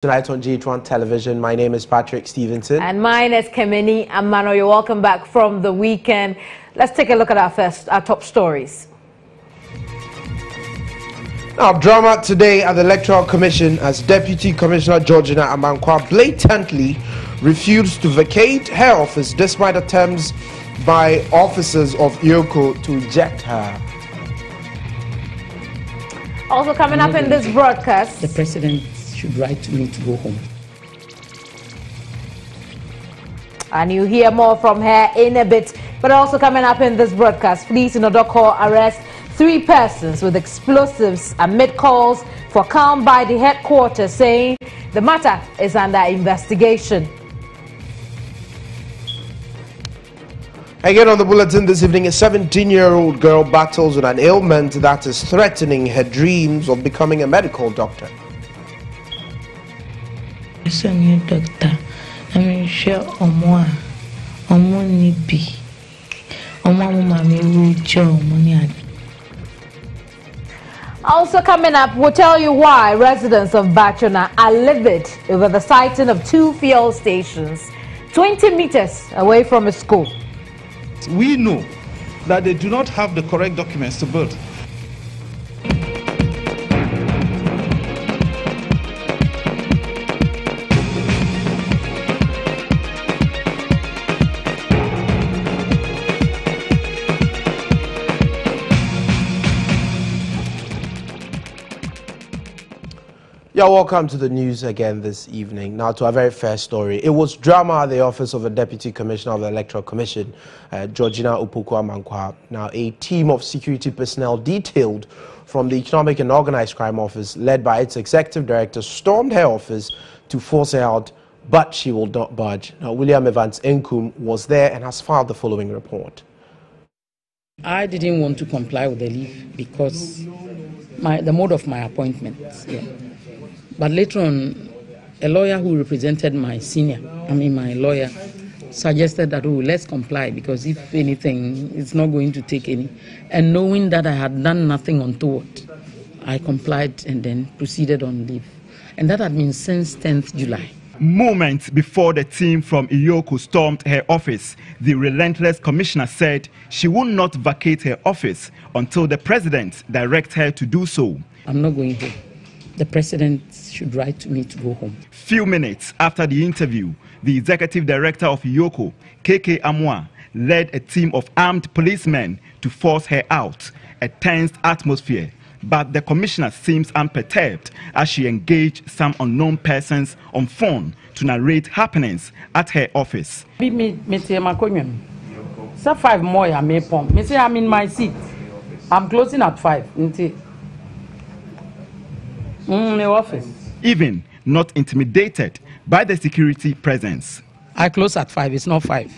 Tonight on GHOne Television, my name is Patrick Stevenson. And mine is Kemeni Amano. You're welcome back from the weekend. Let's take a look at our top stories. Now, drama today at the Electoral Commission as Deputy Commissioner Georgina Amankwa blatantly refused to vacate her office despite attempts by officers of IOCO to eject her. Also coming up in this broadcast, the president should write to me to go home. And you hear more from her in a bit. But also coming up in this broadcast, police in Odoko arrest 3 persons with explosives amid calls for calm by the headquarters, saying the matter is under investigation. Again on the bulletin this evening, a 17-year-old girl battles with an ailment that is threatening her dreams of becoming a medical doctor. Doctor, I'm sure Also coming up, we'll tell you why residents of Bachona are livid over the sighting of 2 fuel stations 20 meters away from a school. We know that they do not have the correct documents to build. Yeah, welcome to the news again this evening. Now to our very first story. It was drama at the office of the Deputy Commissioner of the Electoral Commission, Georgina Amankwa. Now, a team of security personnel detailed from the Economic and Organized Crime Office, led by its executive director, stormed her office to force her out, but she will not budge. Now, William Evans Enkum was there and has filed the following report. I didn't want to comply with the leave because the mode of my appointment. Yeah. But later on, a lawyer who represented my lawyer, suggested that, let's comply because if anything, it's not going to take any. And knowing that I had done nothing untoward, I complied and then proceeded on leave. And that had been since 10th July. Moments before the team from IOCO stormed her office, the relentless commissioner said she would not vacate her office until the president directs her to do so. I'm not going home. The president should write to me to go home. Few minutes after the interview, the executive director of IOCO, KK Amwa, led a team of armed policemen to force her out, a tense atmosphere. But the commissioner seems unperturbed as she engaged some unknown persons on phone to narrate happenings at her office. So 5 more, I'm in my seat. I'm closing at 5. The office. Even not intimidated by the security presence. I close at 5, it's not 5.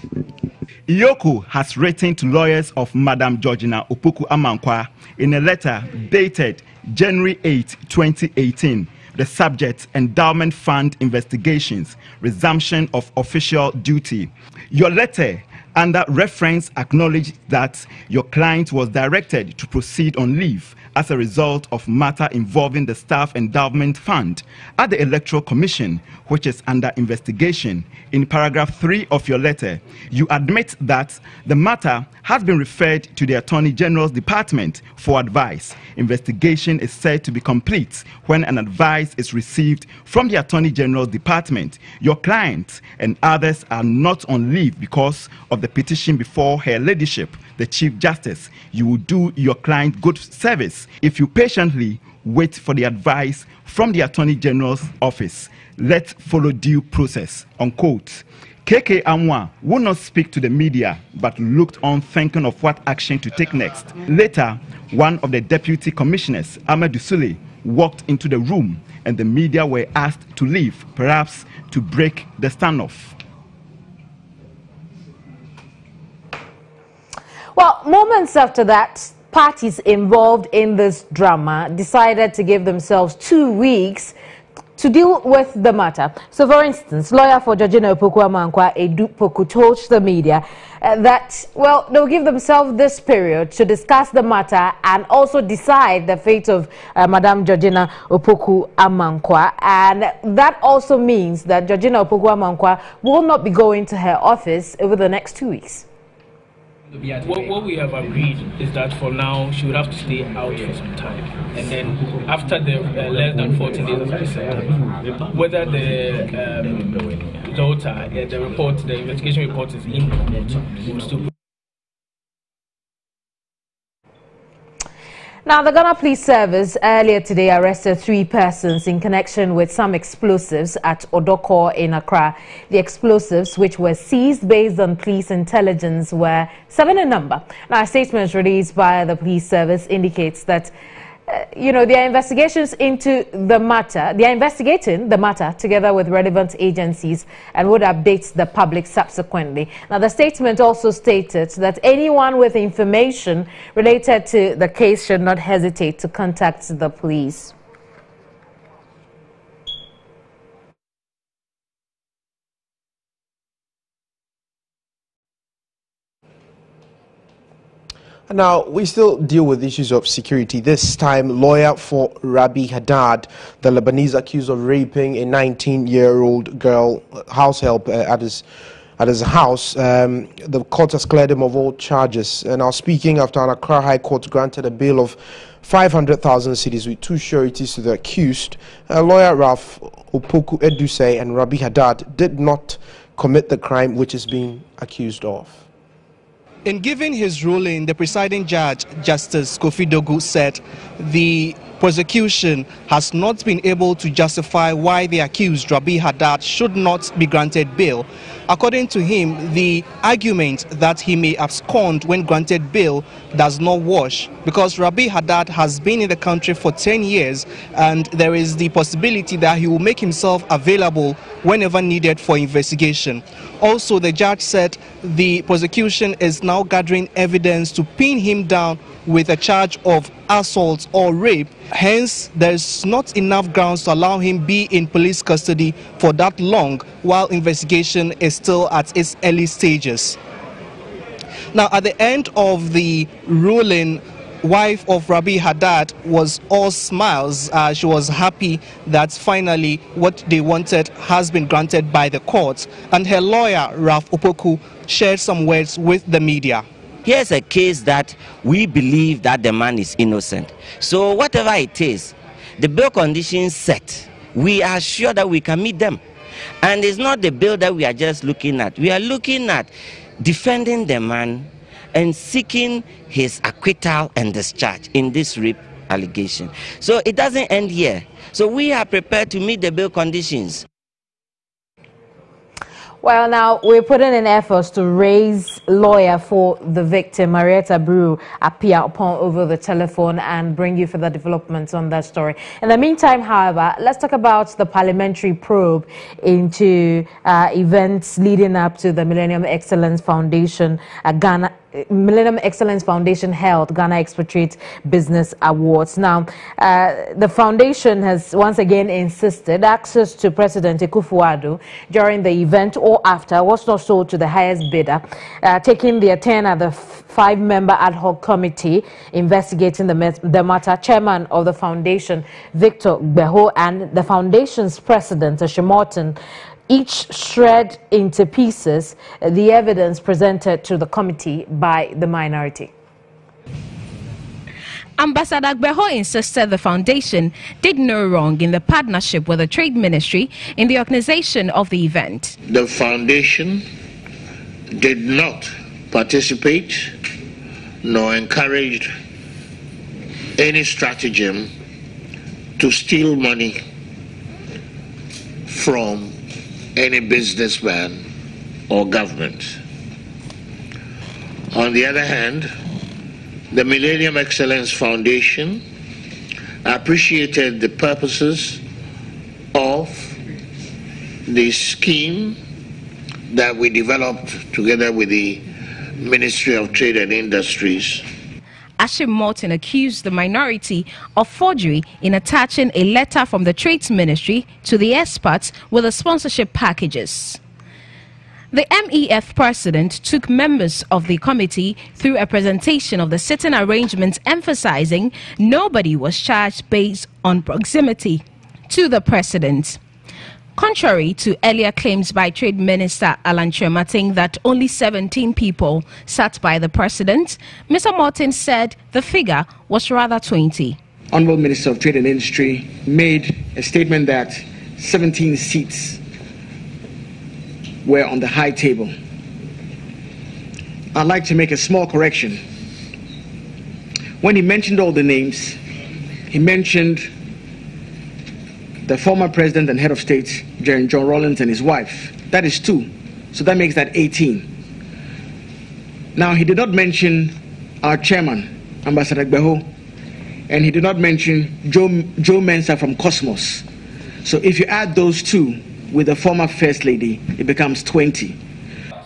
IOCO has written to lawyers of Madam Georgina Amankwa in a letter dated January 8, 2018. The subject, Endowment Fund Investigations, Resumption of Official Duty. Your letter, under reference, acknowledged that your client was directed to proceed on leave as a result of matter involving the Staff Endowment Fund at the Electoral Commission, which is under investigation. In paragraph 3 of your letter, you admit that the matter has been referred to the Attorney General's Department for advice. Investigation is said to be complete when an advice is received from the Attorney General's Department. Your client and others are not on leave because of the petition before Her Ladyship, the Chief Justice. You will do your client good service if you patiently wait for the advice from the Attorney General's office. Let's follow due process, unquote. KK Amwa would not speak to the media, but looked on thinking of what action to take next. Later, one of the deputy commissioners, Amadou Sule, walked into the room and the media were asked to leave, perhaps to break the standoff. Well, moments after that, parties involved in this drama decided to give themselves 2 weeks to deal with the matter. So, for instance, lawyer for Georgina Opoku Amankwa, Edu Poku, told the media that, well, they'll give themselves this period to discuss the matter and also decide the fate of Madam Georgina Opoku Amankwa. And that also means that Georgina Opoku Amankwa will not be going to her office over the next 2 weeks. What we have agreed is that for now she would have to stay out for some time, and then after the less than 14 days, as I said, whether the daughter, the investigation report is in or not, we will still. Now, the Ghana Police Service earlier today arrested 3 persons in connection with some explosives at Odoko in Accra. The explosives, which were seized based on police intelligence, were 7 in number. Now, a statement released by the police service indicates that their investigations into the matter, they are investigating the matter together with relevant agencies and would update the public subsequently. Now, the statement also stated that anyone with information related to the case should not hesitate to contact the police. Now, we still deal with issues of security. This time, lawyer for Rabi Haddad, the Lebanese accused of raping a 19-year-old girl, house help at his house. The court has cleared him of all charges. And now, speaking after an Accra High Court granted a bail of 500,000 cedis with 2 sureties to the accused, lawyer Ralph Opoku Edusei and Rabi Haddad did not commit the crime which is being accused of. In giving his ruling, the presiding judge, Justice Kofi Dogu, said the prosecution has not been able to justify why the accused, Rabi Haddad, should not be granted bail. According to him, the argument that he may abscond when granted bail does not wash, because Rabi Haddad has been in the country for 10 years and there is the possibility that he will make himself available whenever needed for investigation. Also, the judge said the prosecution is now gathering evidence to pin him down with a charge of assault or rape. Hence, there is not enough grounds to allow him be in police custody for that long while investigation is still at its early stages. Now, at the end of the ruling, wife of Rabi Haddad was all smiles. She was happy that finally what they wanted has been granted by the court. And her lawyer, Ralph Opoku, shared some words with the media. Here's a case that we believe that the man is innocent. So whatever it is, the bail conditions set, we are sure that we can meet them. And it's not the bail that we are just looking at. We are looking at defending the man and seeking his acquittal and discharge in this rape allegation. So it doesn't end here. So we are prepared to meet the bail conditions. Well, now we're putting in efforts to raise lawyer for the victim, Marietta Brew, appear upon over the telephone and bring you further developments on that story. In the meantime, however, let's talk about the parliamentary probe into events leading up to the Millennium Excellence Foundation Millennium Excellence Foundation held Ghana Expatriate Business Awards. Now, the foundation has once again insisted access to President Akufo-Addo during the event or after was not sold to the highest bidder, taking the turn at the 5-member ad hoc committee investigating the matter. Chairman of the foundation, Victor Beho, and the foundation's president, Shemorton, each shred into pieces the evidence presented to the committee by the minority. Ambassador Beho insisted the foundation did no wrong in the partnership with the Trade Ministry in the organization of the event. The foundation did not participate nor encourage any stratagem to steal money from any businessman or government. On the other hand, the Millennium Excellence Foundation appreciated the purposes of the scheme that we developed together with the Ministry of Trade and Industries. Ashim Morton accused the minority of forgery in attaching a letter from the Trades Ministry to the experts with the sponsorship packages. The MEF president took members of the committee through a presentation of the sitting arrangements, emphasizing nobody was charged based on proximity to the president. Contrary to earlier claims by Trade Minister Alan Chemating that only 17 people sat by the president, Mr. Morton said the figure was rather 20. Honourable Minister of Trade and Industry made a statement that 17 seats were on the high table. I'd like to make a small correction. When he mentioned all the names, he mentioned the former president and head of state, John Rawlings, and his wife. That is 2. So that makes that 18. Now, he did not mention our chairman, Ambassador Gbeho, and he did not mention Joe Mensah from Cosmos. So if you add those 2 with the former First Lady, it becomes 20.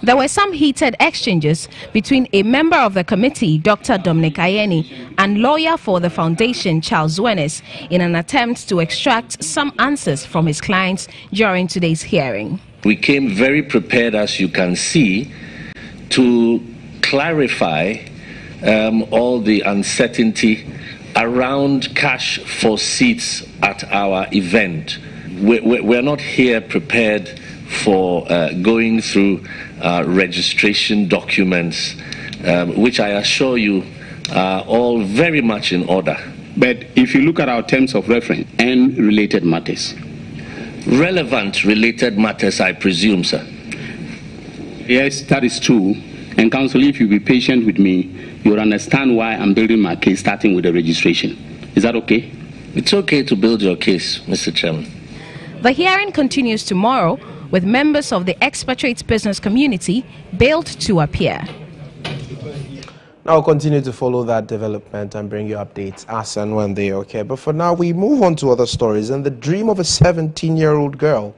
There were some heated exchanges between a member of the committee, Dr. Dominic Ayeni, and lawyer for the foundation, Charles Wenes, in an attempt to extract some answers from his clients during today's hearing. We came very prepared, as you can see, to clarify all the uncertainty around cash for seats at our event. We're not here prepared for going through registration documents, which I assure you are all very much in order. But if you look at our terms of reference and related matters. Relevant related matters, I presume, sir. Yes, that is true. And counsel, if you be patient with me, you'll understand why I'm building my case, starting with the registration. Is that okay? It's okay to build your case, Mr. Chairman. The hearing continues tomorrow with members of the expatriate business community bailed to appear. Now we'll continue to follow that development and bring you updates as and when they occur. But for now, we move on to other stories. And the dream of a 17-year-old girl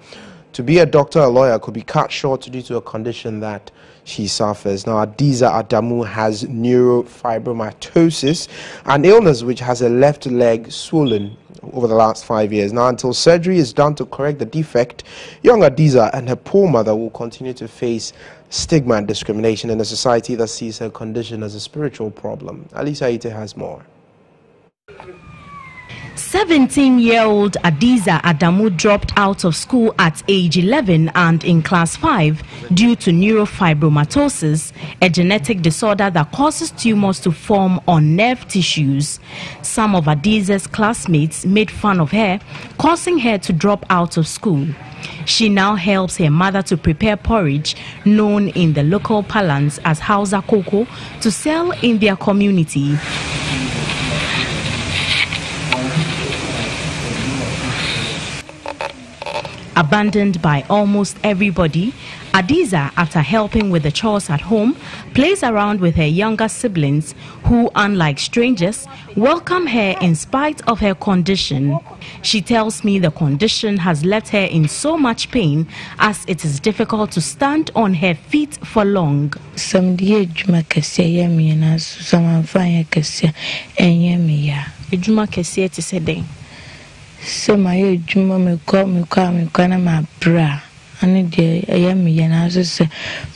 to be a doctor or lawyer could be cut short due to a condition that she suffers. Now, Adiza Adamu has neurofibromatosis, an illness which has a left leg swollen over the last 5 years. Now, until surgery is done to correct the defect, young Adiza and her poor mother will continue to face stigma and discrimination in a society that sees her condition as a spiritual problem. Alisa Ite has more. 17-year-old Adiza Adamu dropped out of school at age 11 and in class 5 due to neurofibromatosis, a genetic disorder that causes tumors to form on nerve tissues. Some of Adiza's classmates made fun of her, causing her to drop out of school. She now helps her mother to prepare porridge, known in the local parlance as Hausa Cocoa, to sell in their community. Abandoned by almost everybody, Adiza, after helping with the chores at home, plays around with her younger siblings who, unlike strangers, welcome her in spite of her condition. She tells me the condition has left her in so much pain as it is difficult to stand on her feet for long. So my juma me na my bra and the ayami and I say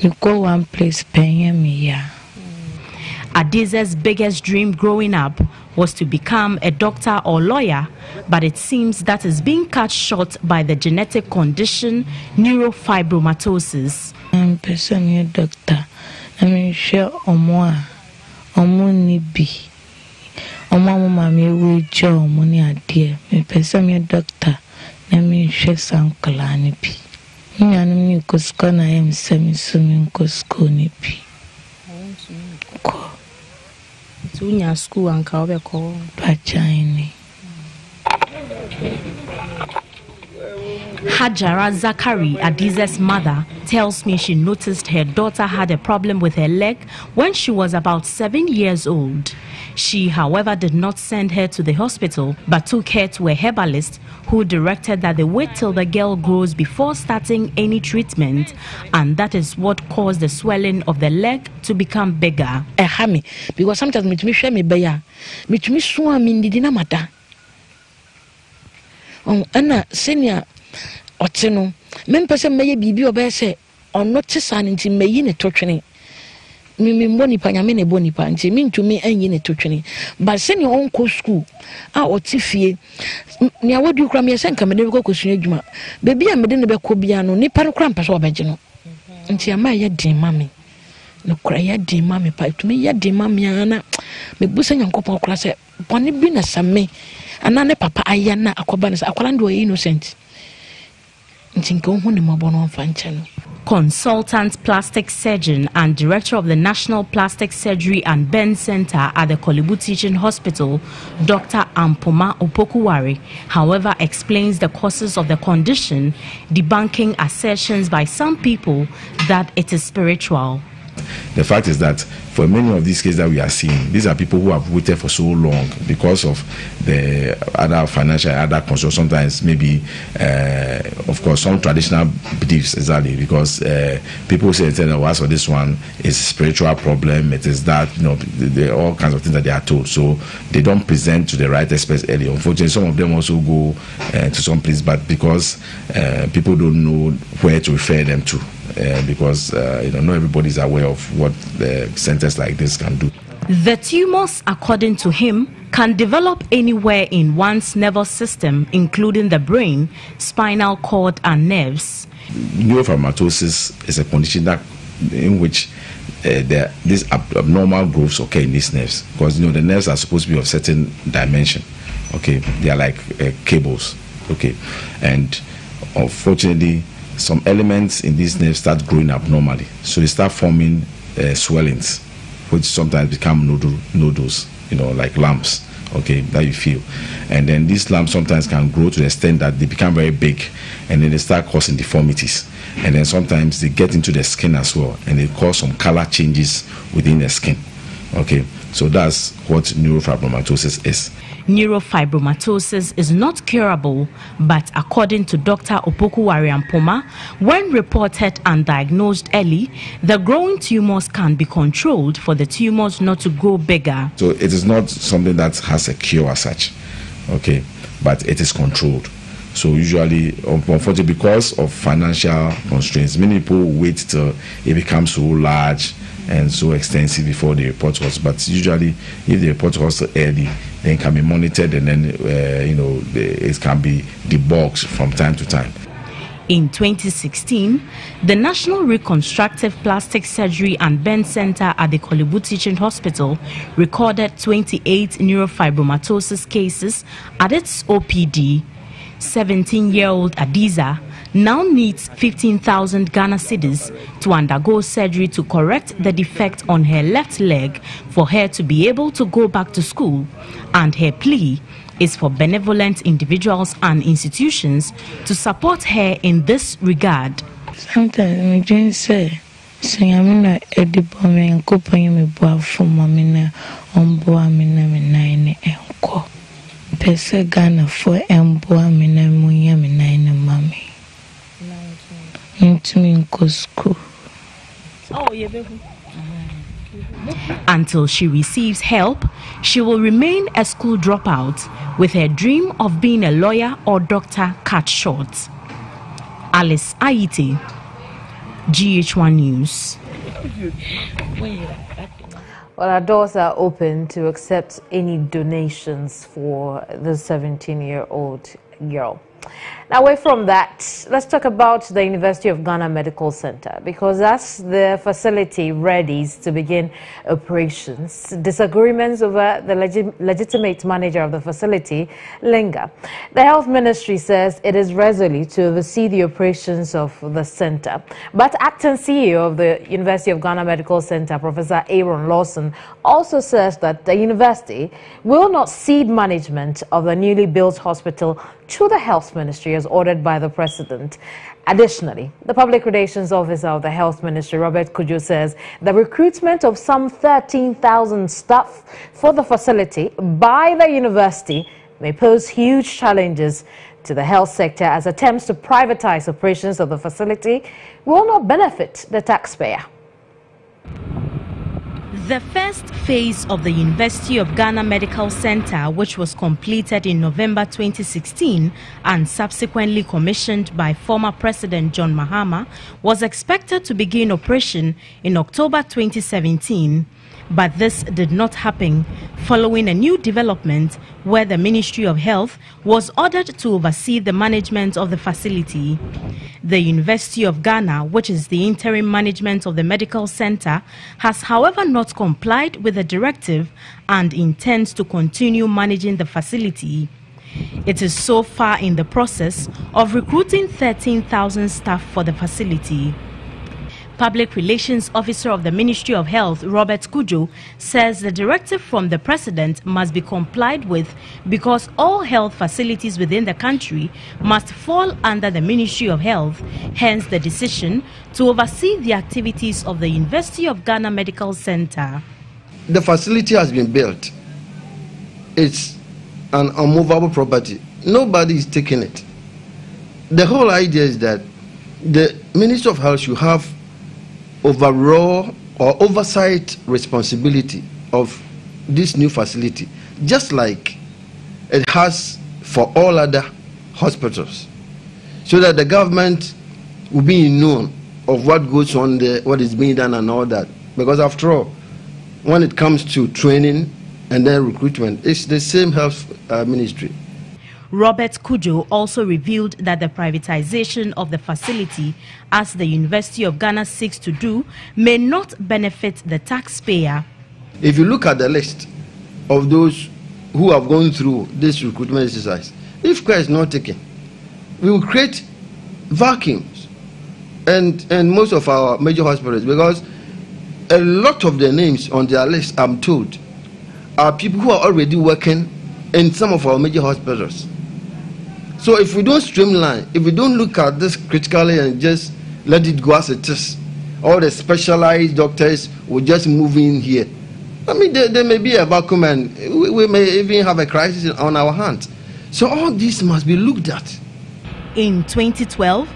me go one place paying me ya. Adiza's biggest dream growing up was to become a doctor or lawyer, but it seems that is being cut short by the genetic condition neurofibromatosis. I'm personally a doctor. I mean share omo ni bi. Mama mami we jo money adie me pesa me doctor na me hwe sankla ni bi nyanu mi ko school na em semi sumi ko school ni bi ko tu nya school anka obe ko pa chaini Hajara Zakari, Adiza's mother, tells me she noticed her daughter had a problem with her leg when she was about 7 years old. She, however, did not send her to the hospital, but took her to a herbalist who directed that they wait till the girl grows before starting any treatment, and that is what caused the swelling of the leg to become bigger. Because sometimes Anna senior Otino, Mempesa may be obese or not to sign into me in a torturing. Mimi boni panyamene boni panti mean to me and in a torturing. But send your own school. Or Tiffy. Near what you cram your senka, medical question. Baby, I made in the Becobiano, Nipano crampas or Begino. And see, my dear mammy. No cry, dear mammy, pipe to me, yet dear mammy, Anna. Me bussing and couple class, Bonnie Bina Sammy. Anane papa ayana akwabanis akwalando innocent. Consultant plastic surgeon and director of the National Plastic Surgery and Burn Center at the Kolibu Teaching Hospital, Dr. Ampoma Opokuwari, however, explains the causes of the condition, debunking assertions by some people that it is spiritual. The fact is that for many of these cases that we are seeing, these are people who have waited for so long because of the other financial, other concerns. Sometimes maybe, of course, some traditional beliefs, exactly, because people say, as for this one, it's a spiritual problem, it is that, there are all kinds of things that they are told. So they don't present to the right experts early. Unfortunately, some of them also go to some place, but because people don't know where to refer them to. Because not everybody is aware of what the centers like this can do. The tumors, according to him, can develop anywhere in one's nervous system, including the brain, spinal cord, and nerves. Neurofibromatosis is a condition in which these abnormal growths occur in these nerves, because the nerves are supposed to be of certain dimension. Okay, they are like cables. Okay, and unfortunately, some elements in these nerves start growing abnormally, so they start forming swellings, which sometimes become nodules, like lumps, okay, that you feel. And then these lumps sometimes can grow to the extent that they become very big, and then they start causing deformities. And then sometimes they get into the skin as well, and they cause some color changes within the skin. Okay, so that's what neurofibromatosis is. Neurofibromatosis is not curable, but according to Dr. Opokuwari Ampoma, when reported and diagnosed early, the growing tumors can be controlled for the tumors not to grow bigger. So it is not something that has a cure as such, okay, but it is controlled. So usually, unfortunately, because of financial constraints, many people wait till it becomes so large and so extensive before the report was. But usually, if the report was early, then it can be monitored, and then it can be debulked from time to time. In 2016, the National Reconstructive Plastic Surgery and Burn Center at the Kolibu Teaching Hospital recorded 28 neurofibromatosis cases at its OPD. 17-year-old Adiza now needs 15,000 Ghana cedis to undergo surgery to correct the defect on her left leg for her to be able to go back to school, and her plea is for benevolent individuals and institutions to support her in this regard. Sometimes I just say, "Sayamina edibo me nkopanyi me bua fuma me na omboa me na me nine enko. Pese Ghana for emboa me na munya me nine mami. Into me nko school." Until she receives help, she will remain a school dropout, with her dream of being a lawyer or doctor cut short. Alice Aite, GHOne News. Well, our doors are open to accept any donations for the 17-year-old girl. Now, away from that, let's talk about the University of Ghana Medical Center, because as the facility readies to begin operations, disagreements over the legitimate manager of the facility linger. The Health Ministry says it is resolute to oversee the operations of the center, but acting CEO of the University of Ghana Medical Center, Professor Aaron Lawson, also says that the university will not cede management of the newly built hospital to the Health Ministry as ordered by the president. Additionally, the Public Relations Officer of the Health Ministry, Robert Kujo, says the recruitment of some 13,000 staff for the facility by the university may pose huge challenges to the health sector, as attempts to privatize operations of the facility will not benefit the taxpayer. The first phase of the University of Ghana Medical Center, which was completed in November 2016 and subsequently commissioned by former President John Mahama, was expected to begin operation in October 2017. But this did not happen following a new development where the Ministry of Health was ordered to oversee the management of the facility. The University of Ghana, which is the interim management of the medical center, has however not complied with the directive and intends to continue managing the facility. It is so far in the process of recruiting 13,000 staff for the facility. Public Relations Officer of the Ministry of Health, Robert Kujo, says the directive from the President must be complied with because all health facilities within the country must fall under the Ministry of Health, hence the decision to oversee the activities of the University of Ghana Medical Center. The facility has been built. It's an unmovable property. Nobody is taking it. The whole idea is that the Ministry of Health should have overall or oversight responsibility of this new facility, just like it has for all other hospitals, so that the government will be known of what goes on there, what is being done and all that. Because after all, when it comes to training and then recruitment, it's the same health ministry. Robert Kujo also revealed that the privatization of the facility, as the University of Ghana seeks to do, may not benefit the taxpayer. If you look at the list of those who have gone through this recruitment exercise, if care is not taken, we will create vacuums and most of our major hospitals, because a lot of the names on their list, I'm told, are people who are already working in some of our major hospitals. So if we don't streamline, if we don't look at this critically and just let it go as it is, all the specialized doctors will just move in here. I mean, there may be a vacuum and we may even have a crisis on our hands. So all this must be looked at. In 2012,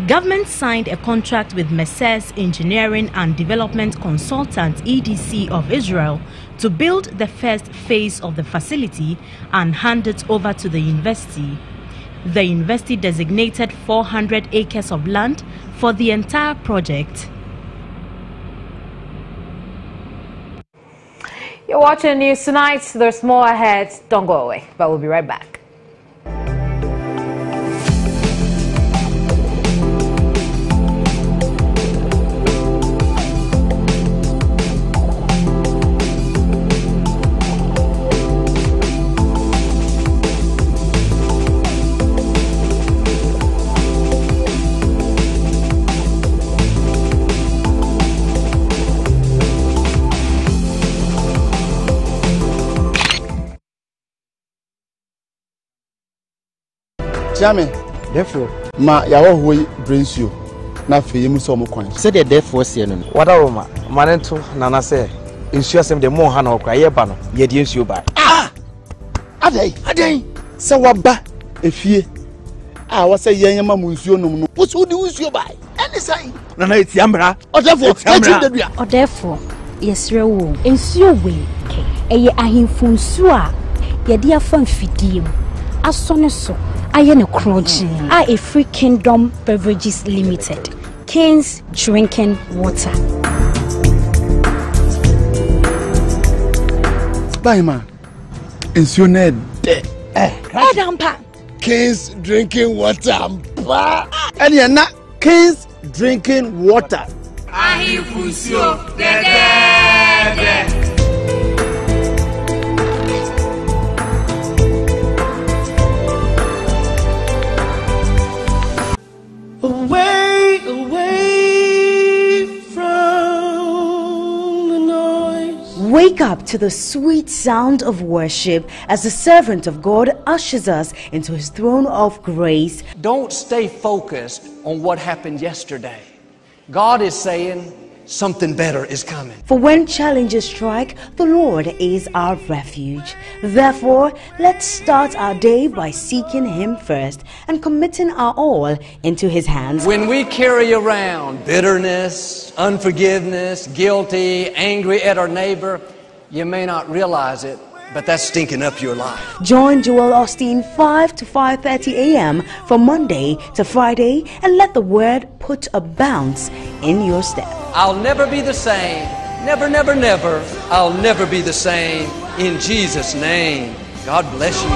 government signed a contract with Messrs Engineering and Development Consultant (EDC) of Israel to build the first phase of the facility and hand it over to the university. The university designated 400 acres of land for the entire project. You're watching News Tonight. There's more ahead. Don't go away, but we'll be right back. Jame, therefore, ma yawo hoyi brings you. Na fe yemu so mo kwan. Say the therefore say no. Wada wo ma manento nana say nsu asem de mo ha na okra ye ba no ye de nsu ba. Ah! Adai. Se waba efie. Ah, wa say yen yema mu nsu nom no. Wo so di nsu ba. Any sign. Nana eti amra. Therefore, therefore, yesre wo. Nsu we ke. Eye ahimfu nsu a ye de afa mfidie mu. Asone so Ayene Kroji, a Free Kingdom Beverages Limited, King's Drinking Water. Bye, man. It's your name. Adampa. King's Drinking Water. And you're not King's Drinking Water. Wake up to the sweet sound of worship as the servant of God ushers us into his throne of grace. Don't stay focused on what happened yesterday. God is saying something better is coming. For when challenges strike, the Lord is our refuge. Therefore, let's start our day by seeking him first and committing our all into his hands. When we carry around bitterness, unforgiveness, guilty, angry at our neighbor, you may not realize it, but that's stinking up your life. Join Joel Austin 5 to 5:30 a.m. from Monday to Friday and let the word put a bounce in your step. I'll never be the same. Never, never, never. I'll never be the same. In Jesus' name. God bless you.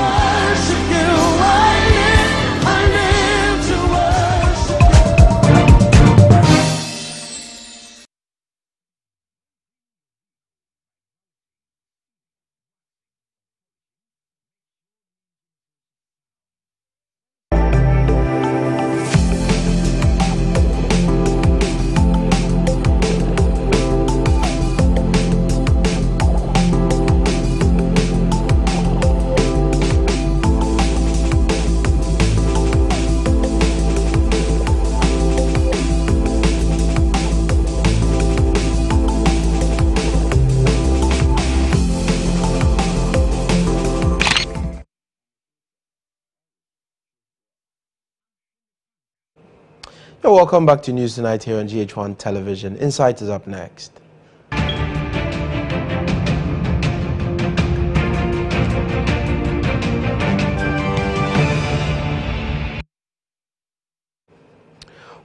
Welcome back to News Tonight here on GHOne Television. Insight is up next.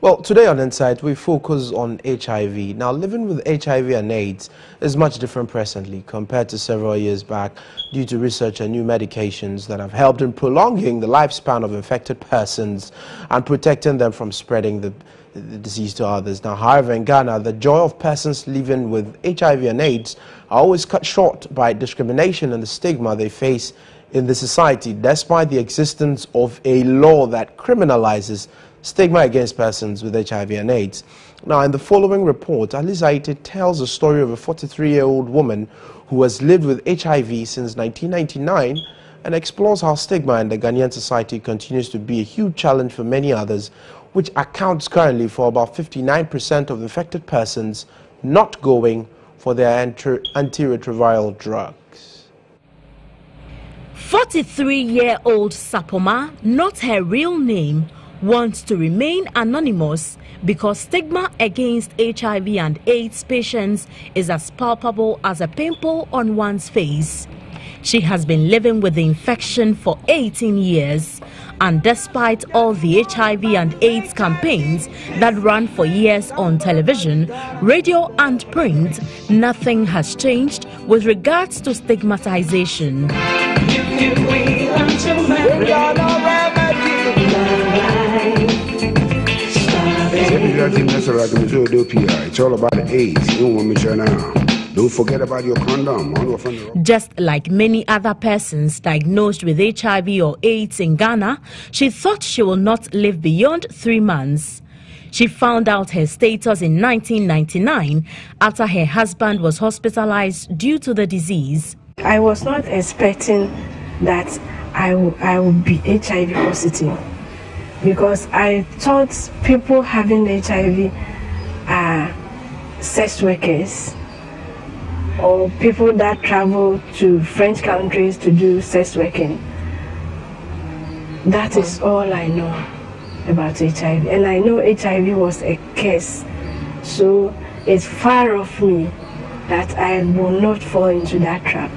Well, today on Insight, we focus on HIV. Now, living with HIV and AIDS is much different presently compared to several years back due to research and new medications that have helped in prolonging the lifespan of infected persons and protecting them from spreading the disease to others. Now, however, in Ghana, the joy of persons living with HIV and AIDS are always cut short by discrimination and the stigma they face in the society, despite the existence of a law that criminalizes stigma against persons with HIV and AIDS. Now, in the following report, Ali Zaite tells the story of a 43-year-old woman who has lived with HIV since 1999 and explores how stigma in the Ghanaian society continues to be a huge challenge for many others, which accounts currently for about 59% of infected persons not going for their antiretroviral drugs. 43-year-old Sapoma, not her real name, wants to remain anonymous because stigma against HIV and AIDS patients is as palpable as a pimple on one's face. She has been living with the infection for 18 years, and despite all the HIV and AIDS campaigns that ran for years on television, radio and print, nothing has changed with regards to stigmatization. It's all about the AIDS. You don't want me to now. Don't forget about your condom. Just like many other persons diagnosed with HIV or AIDS in Ghana, she thought she will not live beyond 3 months. She found out her status in 1999 after her husband was hospitalized due to the disease. I was not expecting that I would be HIV positive, because I thought people having HIV are sex workers or people that travel to French countries to do sex working. That is all I know about HIV. And I know HIV was a curse. So it's far off me that I will not fall into that trap.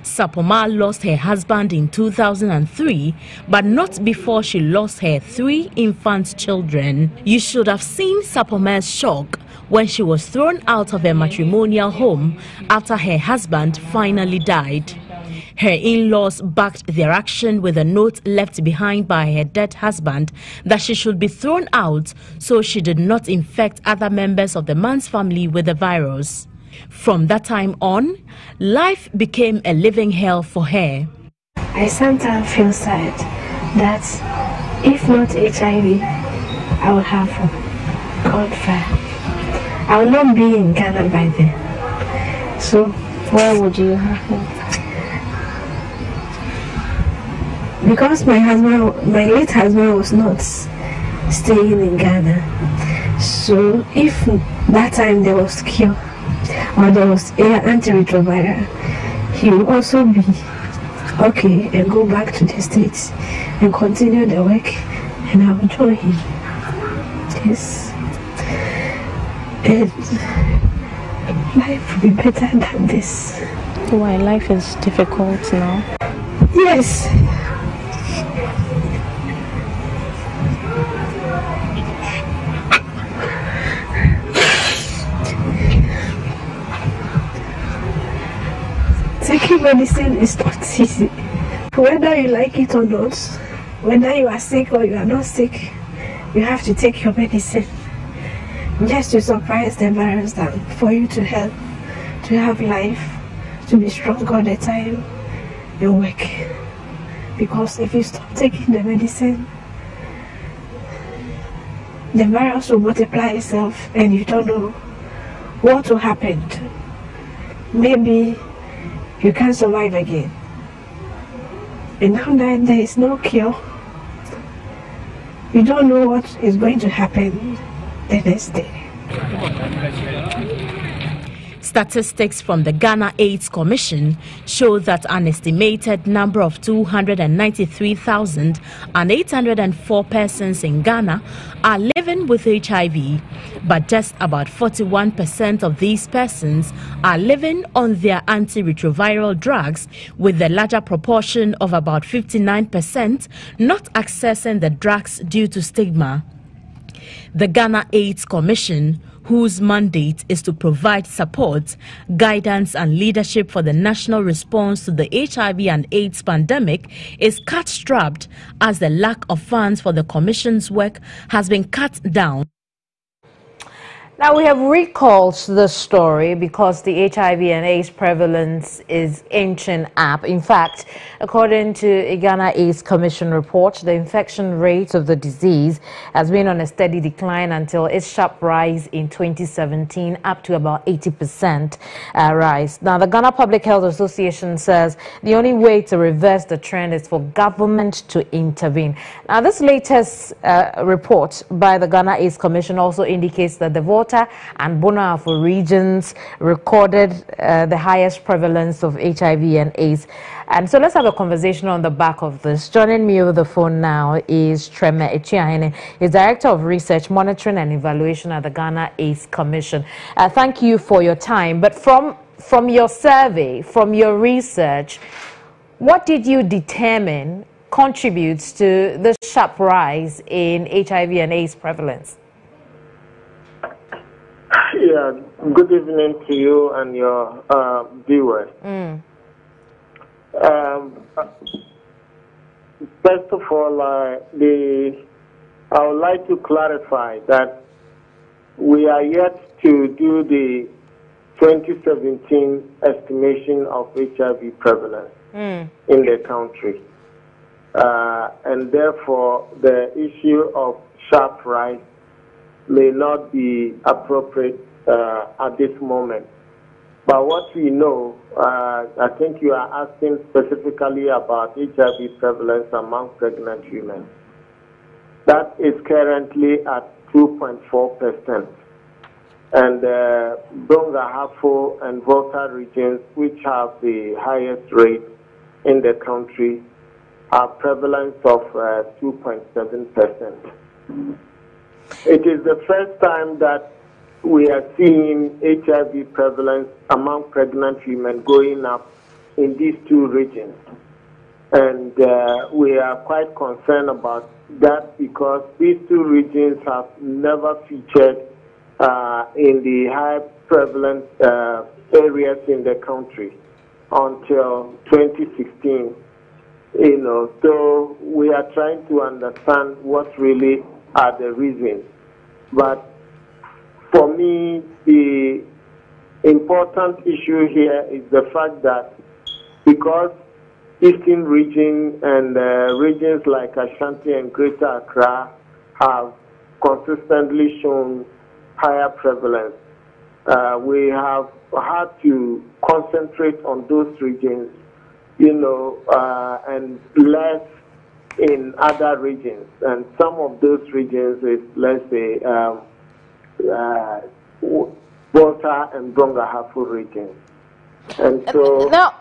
Sapoma lost her husband in 2003, but not before she lost her 3 infant children. You should have seen Sapoma's shock when she was thrown out of her matrimonial home after her husband finally died. Her in-laws backed their action with a note left behind by her dead husband that she should be thrown out so she did not infect other members of the man's family with the virus. From that time on, life became a living hell for her. I sometimes feel sad that if not HIV, I would have gone far. I will not be in Ghana by then. So, where would you have him? Because my late husband was not staying in Ghana. So, if that time there was cure or there was antiretroviral, he will also be okay and go back to the States and continue the work, and I will join him. Yes. And life will be better than this. Why life is difficult now? Yes. Taking medicine is not easy. Whether you like it or not, whether you are sick or you are not sick, you have to take your medicine. Just to suppress the virus down, for you to help, to have life, to be strong all the time and work. Because if you stop taking the medicine, the virus will multiply itself and you don't know what will happen. Maybe you can't survive again. And now that there is no cure, you don't know what is going to happen the next day. Statistics from the Ghana AIDS Commission show that an estimated number of 293,804 persons in Ghana are living with HIV, but just about 41% of these persons are living on their antiretroviral drugs, with the larger proportion of about 59% not accessing the drugs due to stigma. The Ghana AIDS Commission, whose mandate is to provide support, guidance and leadership for the national response to the HIV and AIDS pandemic, is cash-strapped as the lack of funds for the Commission's work has been cut down. Now, we have recalled the story because the HIV and AIDS prevalence is inching up. In fact, according to a Ghana AIDS Commission report, the infection rate of the disease has been on a steady decline until its sharp rise in 2017, up to about 80% rise. Now, the Ghana Public Health Association says the only way to reverse the trend is for government to intervene. Now, this latest report by the Ghana AIDS Commission also indicates that the Volta and Bono regions recorded the highest prevalence of HIV and AIDS. And so let's have a conversation on the back of this. Joining me over the phone now is Treme Echiahene. He's Director of Research, Monitoring and Evaluation at the Ghana AIDS Commission. Thank you for your time. But from your survey, from your research, what did you determine contributes to this sharp rise in HIV and AIDS prevalence? Yeah, good evening to you and your viewers. First of all, I would like to clarify that we are yet to do the 2017 estimation of HIV prevalence in the country. And therefore, the issue of sharp rise may not be appropriate at this moment. But what we know, I think you are asking specifically about HIV prevalence among pregnant women. That is currently at 2.4%. And Brongahafo and Volta regions, which have the highest rate in the country, have prevalence of 2.7%. It is the first time that we are seeing HIV prevalence among pregnant women going up in these two regions. And we are quite concerned about that because these two regions have never featured in the high prevalence areas in the country until 2016. So we are trying to understand what really are the reasons. But for me, the important issue here is the fact that because Eastern region and regions like Ashanti and Greater Accra have consistently shown higher prevalence, we have had to concentrate on those regions, you know, and less in other regions. And some of those regions is, let's say, Volta and Brongahafo regions. And so... Now,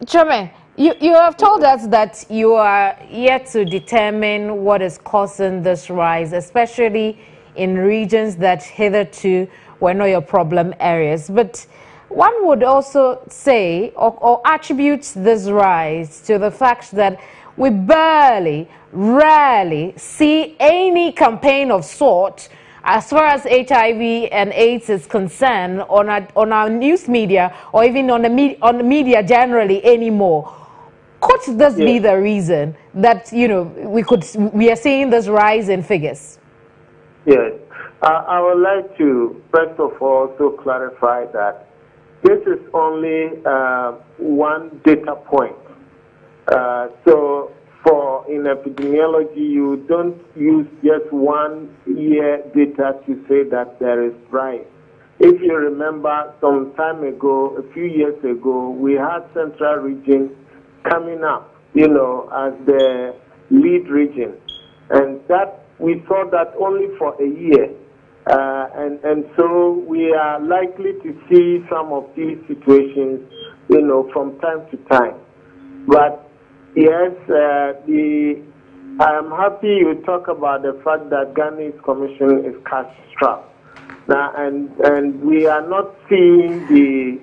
Chairman, you have told us that you are yet to determine what is causing this rise, especially in regions that hitherto were not your problem areas. But one would also say or attribute this rise to the fact that we rarely see any campaign of sort as far as HIV and AIDS is concerned on our news media or even on the media generally anymore. Could this be the reason that, you know, we are seeing this rise in figures? Yes. I would like to first of all to clarify that this is only one data point. So in epidemiology, you don't use just 1 year data to say that there is rise. If you remember some time ago, a few years ago, we had Central Region coming up, you know, as the lead region. And that we saw that only for a year. And so we are likely to see some of these situations, you know, from time to time. But yes, I am happy you talk about the fact that Ghanaians Commission is cash-strapped. Now, and we are not seeing the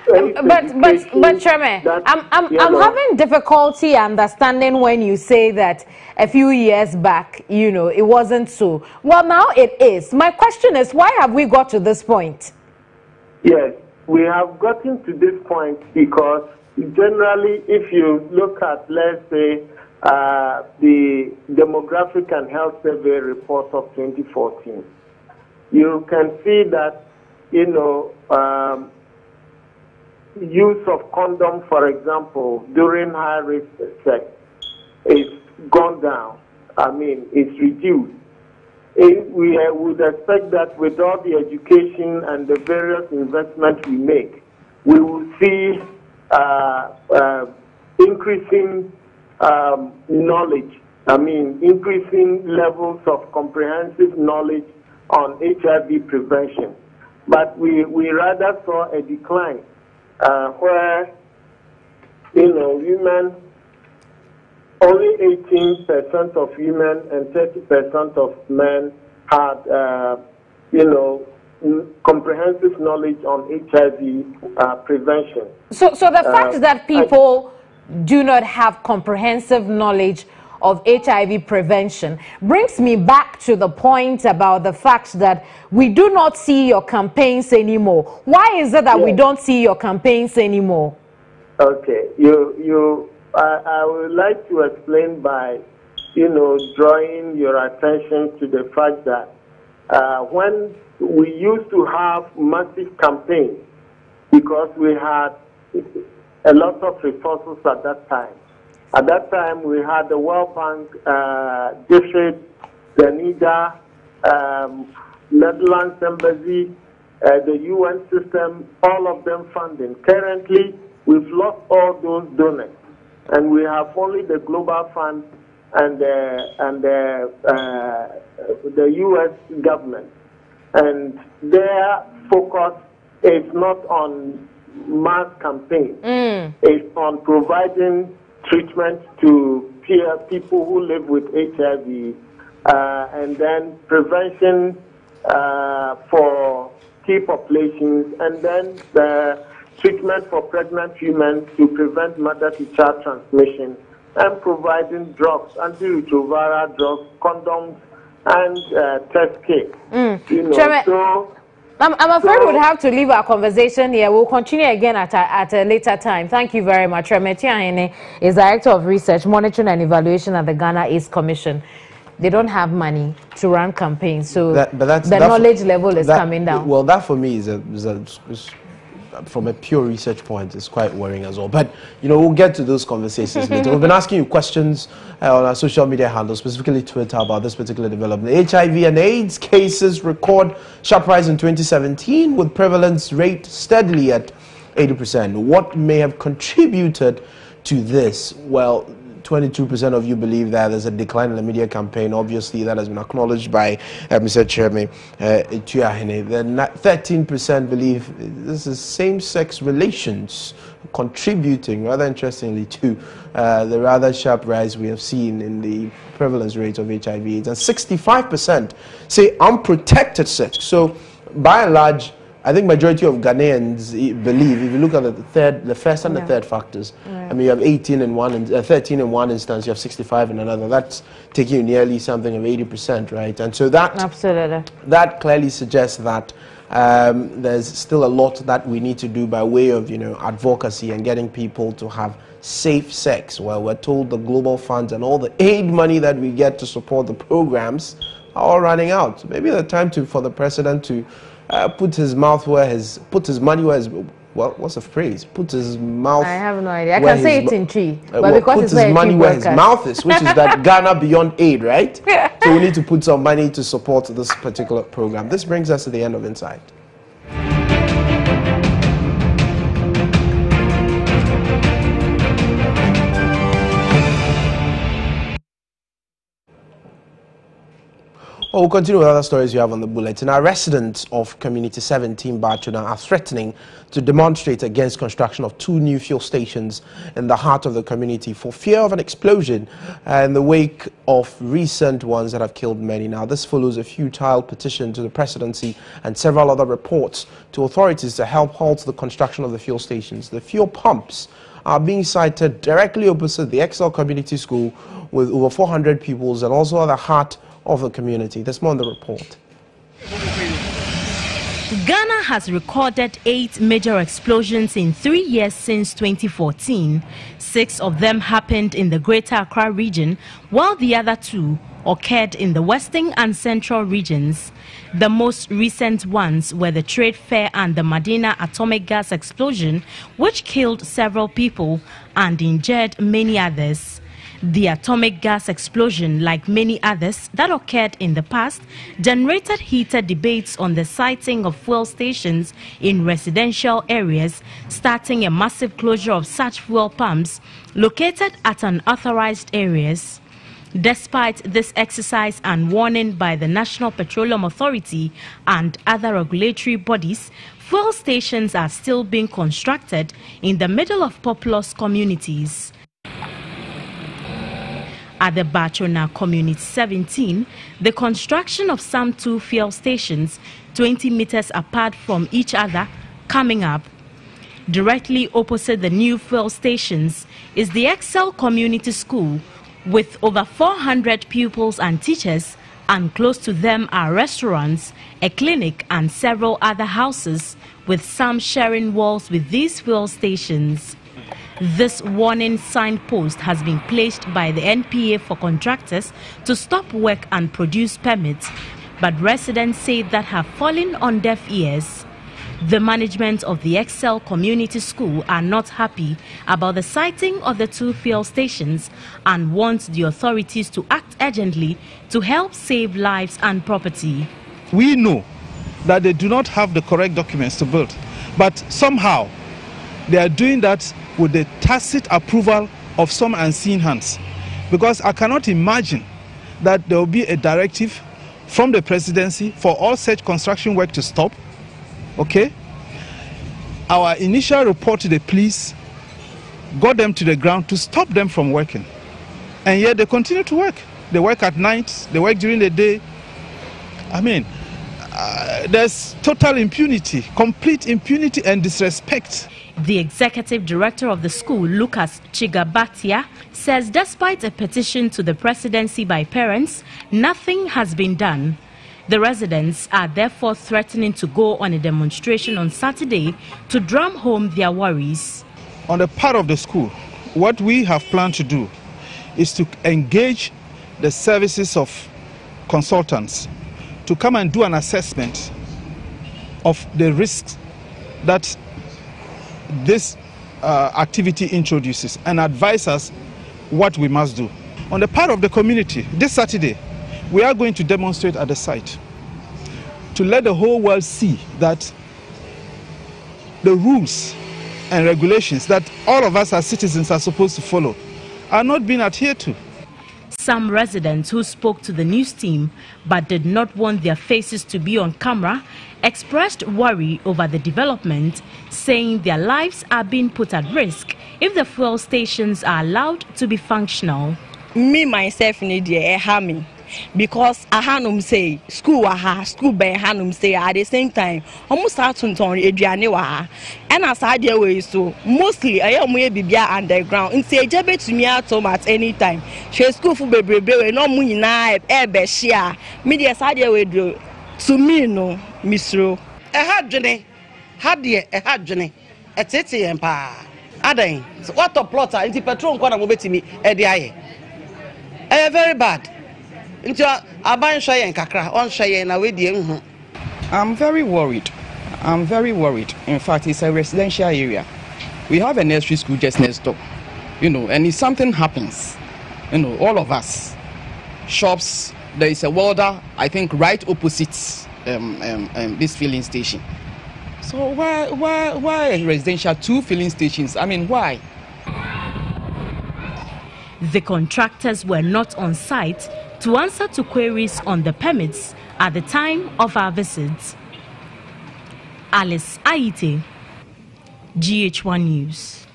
but Chairman, I'm having difficulty understanding when you say that a few years back, you know, it wasn't so. Well, now it is. My question is, why have we got to this point? Yes, we have gotten to this point because generally, if you look at, let's say, the Demographic and Health Survey report of 2014, you can see that, you know, use of condom, for example, during high-risk sex is gone down. I mean, it's reduced. We would expect that with all the education and the various investments we make, we will see increasing knowledge. I mean, increasing levels of comprehensive knowledge on HIV prevention. But we rather saw a decline where, you know, women, only 18% of women and 30% of men had, you know, comprehensive knowledge on HIV prevention. So the fact that people do not have comprehensive knowledge of HIV prevention brings me back to the point about the fact that we do not see your campaigns anymore. Why is it that we don't see your campaigns anymore? Okay, I would like to explain by, you know, drawing your attention to the fact that when we used to have massive campaigns, because we had a lot of resources at that time. At that time, we had the World Bank, DFID, the NIDA, Netherlands Embassy, the UN system, all of them funding. Currently, we've lost all those donors, and we have only the Global Fund and the US government. And their focus is not on mass campaigns. It's on providing treatment to people who live with HIV, and then prevention for key populations, and then the treatment for pregnant women to prevent mother-to-child transmission, and providing drugs, antiretroviral drugs, condoms, and test kits. You know, so I'm afraid we'll have to leave our conversation here. We'll continue again at a later time. Thank you very much. Remeti Ahene is Director of Research, Monitoring and Evaluation at the Ghana AIDS Commission. They don't have money to run campaigns, so the knowledge level is coming down. Well, that for me is from a pure research point, is quite worrying as well. But, you know, we'll get to those conversations later. We've been asking you questions on our social media handles, specifically Twitter, about this particular development. HIV and AIDS cases record sharp rise in 2017, with prevalence rate steadily at 80%. What may have contributed to this? Well, 22% of you believe that there's a decline in the media campaign. Obviously, that has been acknowledged by Mr. Chairman Tuahene. Then 13% believe this is same-sex relations contributing, rather interestingly, to the rather sharp rise we have seen in the prevalence rate of HIV/AIDS. And 65% say unprotected sex. So, by and large, I think majority of Ghanaians believe, if you look at the first and the third factors, I mean, you have 18 in one, 13 in one instance, you have 65 in another. That's taking you nearly something of 80%, right? And so that clearly suggests that there's still a lot that we need to do by way of, you know, advocacy and getting people to have safe sex. Well, we're told the global funds and all the aid money that we get to support the programs are all running out. Maybe the time for the president to put his money where his, well, what's the phrase? Put his mouth. I have no idea. I can say it in Chi, but because put it's his money where his mouth is, which is that Ghana Beyond Aid, right? So we need to put some money to support this particular program. This brings us to the end of Insight. Well, we'll continue with other stories you have on the bulletin. Our residents of Community 17 Bachuna are threatening to demonstrate against construction of 2 new fuel stations in the heart of the community for fear of an explosion in the wake of recent ones that have killed many. Now, this follows a futile petition to the presidency and several other reports to authorities to help halt the construction of the fuel stations. The fuel pumps are being sited directly opposite the Excel Community School with over 400 pupils and also at the heart of the community. There's more on the report. Ghana has recorded 8 major explosions in 3 years since 2014. 6 of them happened in the Greater Accra region, while the other 2 occurred in the Western and Central regions. The most recent ones were the trade fair and the Medina atomic gas explosion, which killed several people and injured many others. The atomic gas explosion, like many others that occurred in the past, generated heated debates on the siting of fuel stations in residential areas, starting a massive closure of such fuel pumps located at unauthorized areas. Despite this exercise and warning by the National Petroleum Authority and other regulatory bodies, fuel stations are still being constructed in the middle of populous communities. At the Bachona Community 17, the construction of some 2 fuel stations 20 meters apart from each other coming up. Directly opposite the new fuel stations is the Excel Community School with over 400 pupils and teachers, and close to them are restaurants, a clinic and several other houses, with some sharing walls with these fuel stations. This warning signpost has been placed by the NPA for contractors to stop work and produce permits, but residents say that have fallen on deaf ears. The management of the Excel Community School are not happy about the siting of the 2 fuel stations and want the authorities to act urgently to help save lives and property. We know that they do not have the correct documents to build, but somehow they are doing that with the tacit approval of some unseen hands. Because I cannot imagine that there will be a directive from the presidency for all such construction work to stop. Okay? Our initial report to the police got them to the ground to stop them from working. And yet they continue to work. They work at night, they work during the day. I mean, there's total impunity, complete impunity and disrespect. The executive director of the school, Lucas Chigabatia, says despite a petition to the presidency by parents, nothing has been done. The residents are therefore threatening to go on a demonstration on Saturday to drum home their worries. On the part of the school, what we have planned to do is to engage the services of consultants to come and do an assessment of the risks that this activity introduces and advise us what we must do. On the part of the community, this Saturday, we are going to demonstrate at the site to let the whole world see that the rules and regulations that all of us as citizens are supposed to follow are not being adhered to. Some residents who spoke to the news team but did not want their faces to be on camera expressed worry over the development, saying their lives are being put at risk if the fuel stations are allowed to be functional. Me myself need a harming because I hanum say school school by hanum say at the same time almost start to turn Adriane and as I deal with so mostly I am way be underground and say jabe to me at home at any time. She school for baby no money na e share media side we do to me no misro e had jene had e had jene etete empa adan what a plotter anti petrol nkwa na mo betimi e de aye very bad. I'm very worried. I'm very worried. In fact, it's a residential area. We have a nursery school just next door. And if something happens, all of us, shops, there is a welder, I think, right opposite this filling station. So why a residential 2 filling stations? I mean, why? The contractors were not on site to answer to queries on the permits at the time of our visit. Alice Aite, GHOne News.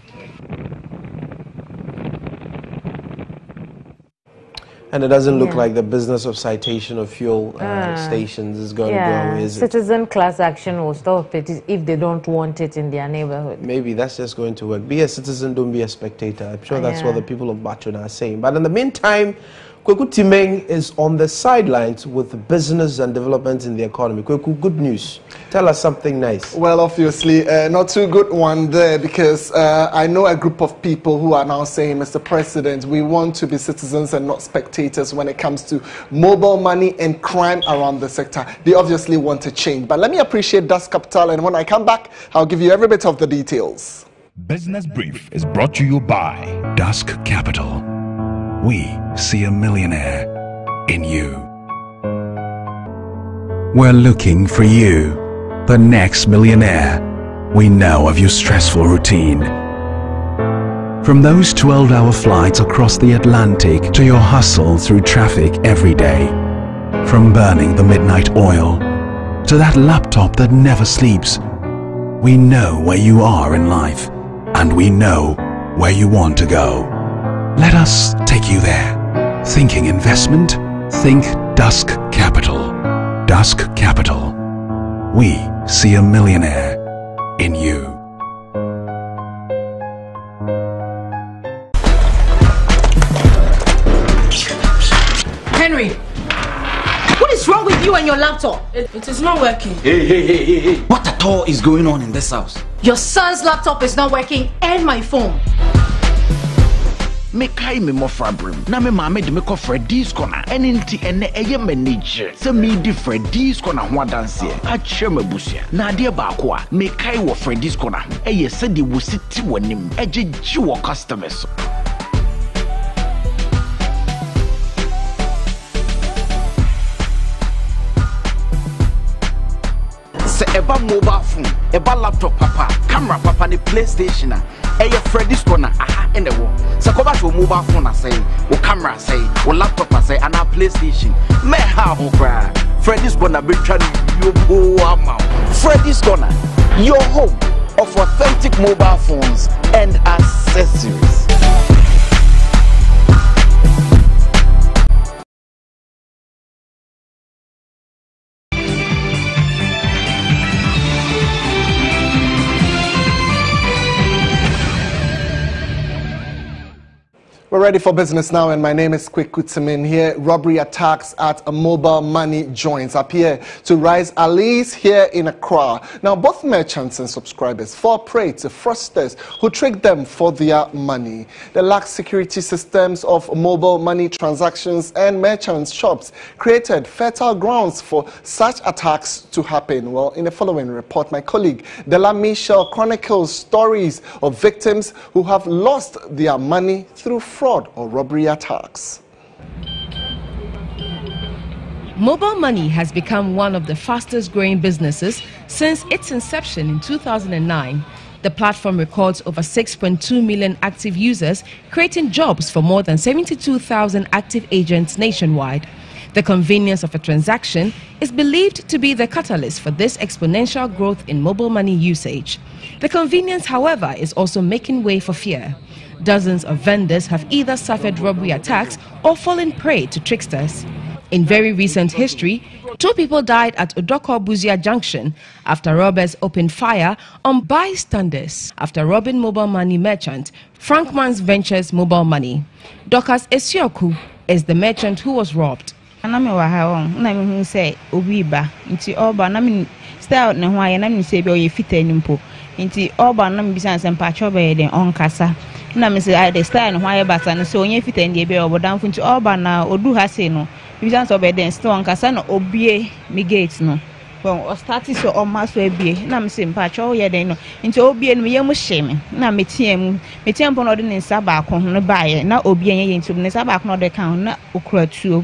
And it doesn't look like the business of citation of fuel stations is going to go away, is it? Citizen class action will stop it if they don't want it in their neighborhood. Maybe that's just going to work. Be a citizen, don't be a spectator. I'm sure that's what the people of Bachona are saying. But in the meantime, Kweku Timeng is on the sidelines with business and development in the economy. Kweku, good news. Tell us something nice. Well, obviously, not too good one there because I know a group of people who are now saying, Mr. President, we want to be citizens and not spectators when it comes to mobile money and crime around the sector. They obviously want to change. But let me appreciate Das Capital, and when I come back, I'll give you every bit of the details. Business Brief is brought to you by Dusk Capital. We see a millionaire in you. We're looking for you, the next millionaire. We know of your stressful routine. From those 12-hour flights across the Atlantic to your hustle through traffic every day. From burning the midnight oil to that laptop that never sleeps. We know where you are in life, and we know where you want to go. Let us take you there. Thinking investment? Think Dusk Capital. Dusk Capital. We see a millionaire in you. Henry, what is wrong with you and your laptop? It is not working. Hey. What at all is going on in this house? Your son's laptop is not working and my phone. Me kai me mo fabrim na me ma me de me ko Freddy's corner enti ene eye manager se me di Freddy's corner ho adanse a kire mabusia na ade ba ko a me kai wo Freddy's corner eye se de wo siti wonim ejeji wo customers. Se eba mobile phone, eba laptop papa, camera papa ni PlayStation a Freddy's corner aha in the wall. Se ko ba to mobile phone say, wo camera say, wo laptop say and a PlayStation. Me ha ho kra. Freddy's corner be try you go amount. Freddy's corner, your home of authentic mobile phones and accessories. Well, ready for business now, and my name is Quick Kutimin. Here, robbery attacks at a mobile money joints appear to rise, at least here in Accra. Now, both merchants and subscribers fall prey to fraudsters who trick them for their money. The lax security systems of mobile money transactions and merchants' shops created fertile grounds for such attacks to happen. Well, in the following report, my colleague Dela Michelle chronicles stories of victims who have lost their money through fraud or robbery attacks. Mobile money has become one of the fastest growing businesses since its inception in 2009. The platform records over 6.2 million active users, creating jobs for more than 72,000 active agents nationwide. The convenience of a transaction is believed to be the catalyst for this exponential growth in mobile money usage. The convenience, however, is also making way for fear. Dozens of vendors have either suffered robbery attacks or fallen prey to tricksters. In very recent history, 2 people died at Odoko Buzia Junction after robbers opened fire on bystanders after robbing mobile money merchant Frankman's Ventures Mobile Money. Dokas Esioku is the merchant who was robbed. Inti oba na mbisa mpacho be den onkasa na me say the style no why bata no so onye fita ndie be obodan funti oba na odu ha se no mbisa so be den still onkasa na obie mi gate no bon o start so o ma so ebie na me say mpacho ye den no inti obie no ye mu hye na metiem po no de nsa ba ko no baaye na obie ye nti ne nsa ba ko no de kan na okura tuo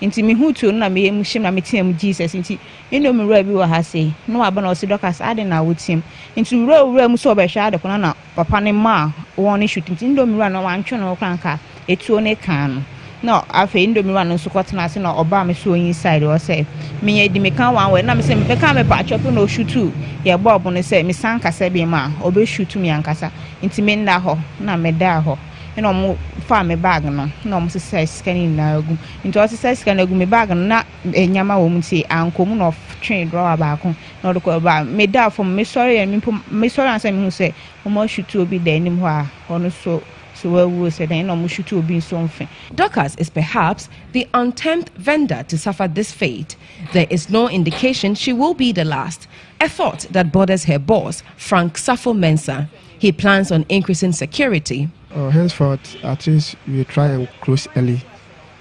inti mi hutu na me yem hye na metiem Jesus inti eno mi ra bi wa ha sei no aba na o si dokas ade na wotim inti wura mu so obehwa ade kono na papa ne ma won ne shoot inti ndo mi ra na wantwe no kranka etuo ne kan no afa ndo mi ra no so kwatena ase na oba me so inside o say me ye di me kan wan we na me say me ka me pa chopo na o shootu ye bob no say me san kasa bi ma obe shootu mi ankasa inti me nda ho na me da ho eno mo fa me bag no na mo say scanning na agu into o say scan agu me bag na enyama wo mti ankom no train drawer ba ko na do ko ba me da from me sorry and me sorry answer me who say mo shoot obi da nim ho a ono so we said no mo shoot obi so mfe. Dokas is perhaps the untempt vendor to suffer this fate. There is no indication she will be the last, a thought that bothers her boss, Frank Safo Mensah. He plans on increasing security. Henceforth, at least we try and close early,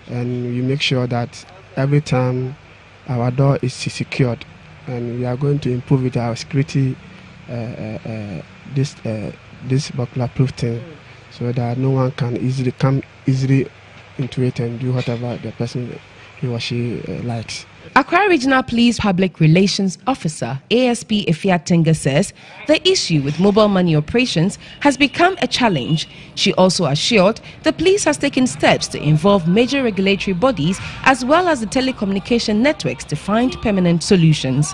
and we make sure that every time our door is secured, and we are going to improve with our security, this burglar-proof thing, so that no one can easily come into it and do whatever the person he or she likes. Accra Regional Police Public Relations Officer ASP Efiatenga says the issue with mobile money operations has become a challenge. She also assured the police has taken steps to involve major regulatory bodies as well as the telecommunication networks to find permanent solutions.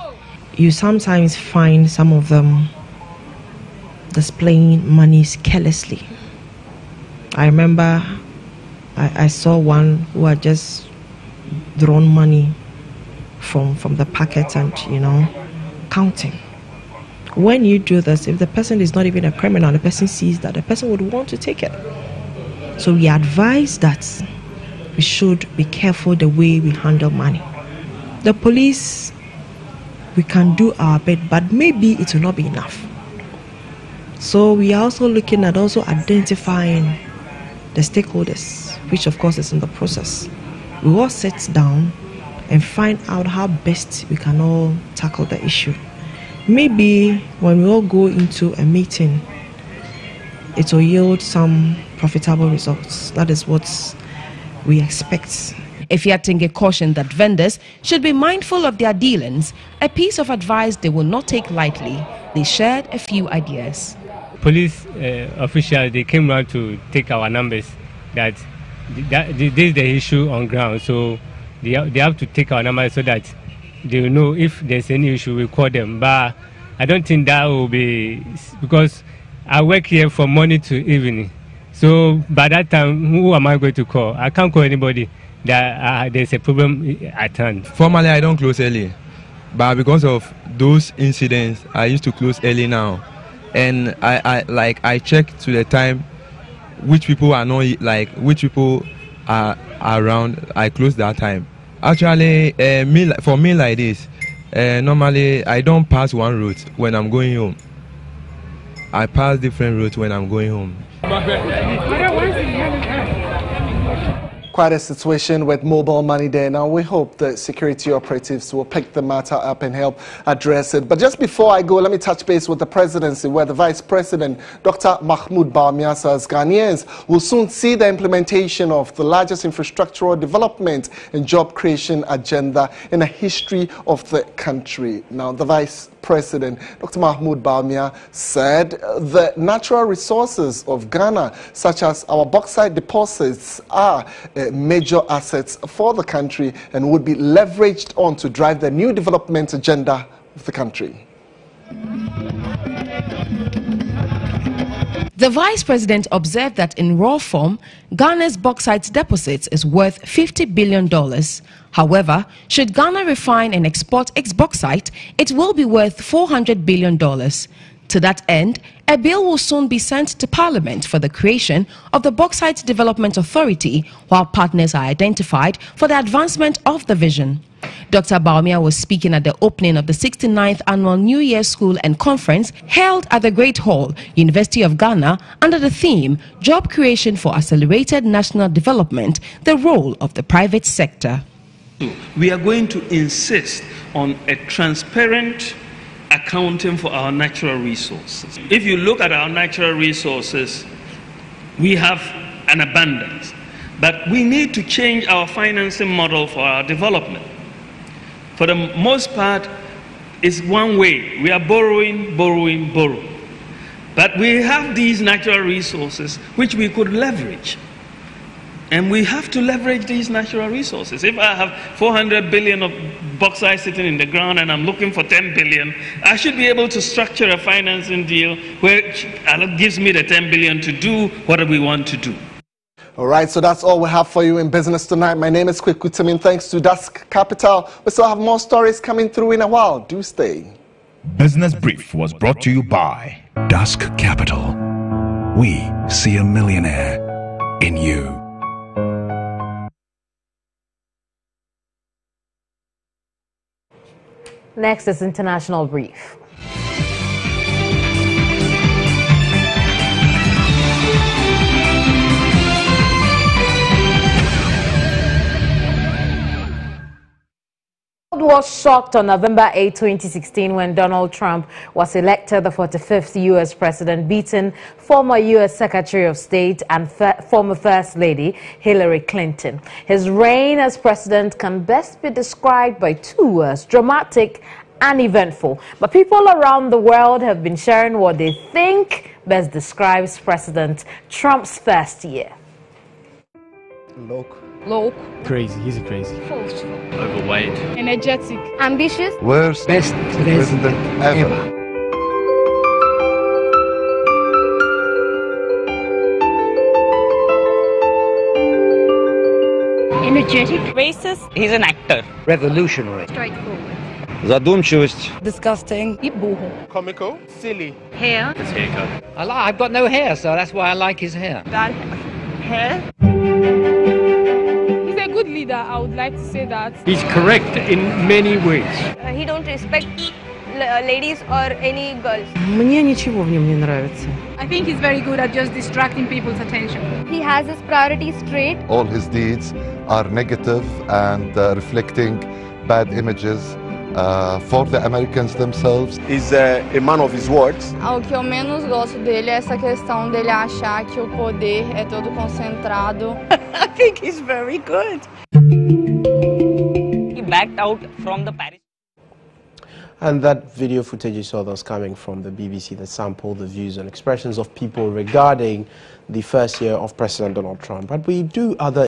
You sometimes find some of them displaying monies carelessly. I remember I saw one who had just drawn money from the packet and, counting. When you do this, if the person is not even a criminal, the person sees that, the person would want to take it. So we advise that we should be careful the way we handle money. The police, we can do our bit, but maybe it will not be enough. So we are also looking at also identifying the stakeholders, which of course is in the process. We all sit down and find out how best we can all tackle the issue. Maybe when we all go into a meeting, it will yield some profitable results. That is what we expect. Efiatenga cautioned that vendors should be mindful of their dealings, a piece of advice they will not take lightly. They shared a few ideas. Police officials, they came around to take our numbers, that this is the issue on ground, so they have to take our numbers so that they will know if there's any issue, we call them. But I don't think that will be, because I work here from morning to evening. So by that time, who am I going to call? I can't call anybody that there's a problem at hand. Formally, I don't close early, but because of those incidents, I used to close early now. And I check to the time which people are not like which people are around, I close that time. Actually, for me like this, normally I don't pass one route when I'm going home. I pass different routes when I'm going home. Quite a situation with mobile money there. Now we hope the security operatives will pick the matter up and help address it. But just before I go, let me touch base with the presidency, where the Vice President, Dr. Mahmoud Bawumia, says Ghanaians will soon see the implementation of the largest infrastructural development and job creation agenda in the history of the country. Now the Vice President, Dr. Mahmoud Bawumia, said the natural resources of Ghana, such as our bauxite deposits, are major assets for the country and would be leveraged on to drive the new development agenda of the country. The Vice President observed that in raw form, Ghana's bauxite deposits is worth $50 billion. However, should Ghana refine and export its bauxite, it will be worth $400 billion. To that end, a bill will soon be sent to Parliament for the creation of the Bauxite Development Authority, while partners are identified for the advancement of the vision. Dr. Bawumia was speaking at the opening of the 69th Annual New Year School and Conference held at the Great Hall, University of Ghana, under the theme, Job Creation for Accelerated National Development, the Role of the Private Sector. We are going to insist on a transparent accounting for our natural resources. If you look at our natural resources, we have an abundance, but we need to change our financing model for our development. For the most part, it's one way. We are borrowing. But we have these natural resources which we could leverage. And we have to leverage these natural resources. If I have 400 billion of bauxite sitting in the ground and I'm looking for 10 billion, I should be able to structure a financing deal which gives me the 10 billion to do what we want to do. All right, so that's all we have for you in Business Tonight. My name is Quick Kutamin. Thanks to Dusk Capital. We still have more stories coming through in a while. Do stay. Business Brief was brought to you by Dusk Capital. We see a millionaire in you. Next is International Brief. The world was shocked on November 8, 2016 when Donald Trump was elected the 45th U.S. president, beating former U.S. Secretary of State and former First Lady Hillary Clinton. His reign as president can best be described by two words: dramatic and eventful. But people around the world have been sharing what they think best describes President Trump's first year. Look. Crazy. He's crazy. Forceful. Overweight. Energetic. Ambitious. Worst. Best president ever. Energetic. Racist. He's an actor. Revolutionary. Straightforward. Задумчивость. Disgusting. Comical. Silly. Hair. His haircut. I've got no hair, so that's why I like his hair. Bad hair. He's a good leader, I would like to say that. He's correct in many ways. He don't respect ladies or any girls. Мне ничего в нем не нравится. I think he's very good at just distracting people's attention. He has his priorities straight. All his deeds are negative and reflecting bad images for the Americans themselves. He's a man of his words. O que eu menos gosto dele é essa questão dele achar que o poder é todo concentrado. I think he's very good. He backed out from the Paris. And that video footage you saw that was coming from the BBC that sampled the views and expressions of people regarding the first year of President Donald Trump. But we do other